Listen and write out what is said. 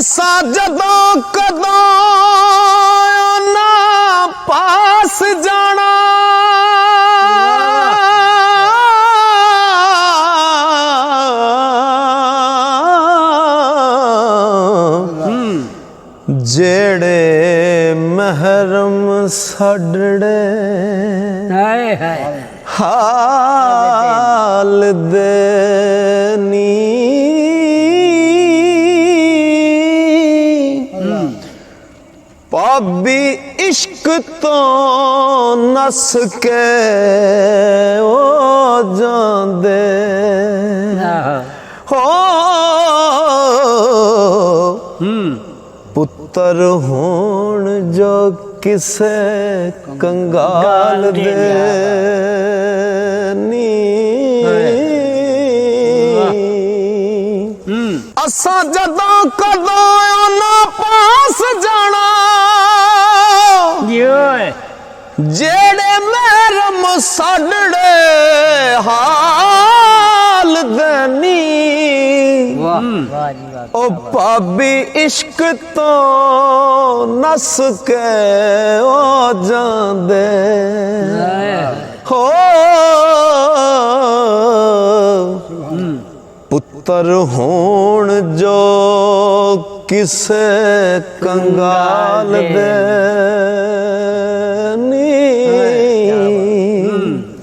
असा जदों कदों ना पास जाना जेड़े महरम साडड़े हाल देनी पाबी इश्क तो नस के ओ जांदे हो पुत्र होण जो किसे कंगाल दे असा जदों कदों ना पास जाना जेड़े महरम साडड़े हाल देनी ओ पाबी इश्क तो नस के ओ जांदे हो पुत्र होण जो किसे कंगाल दे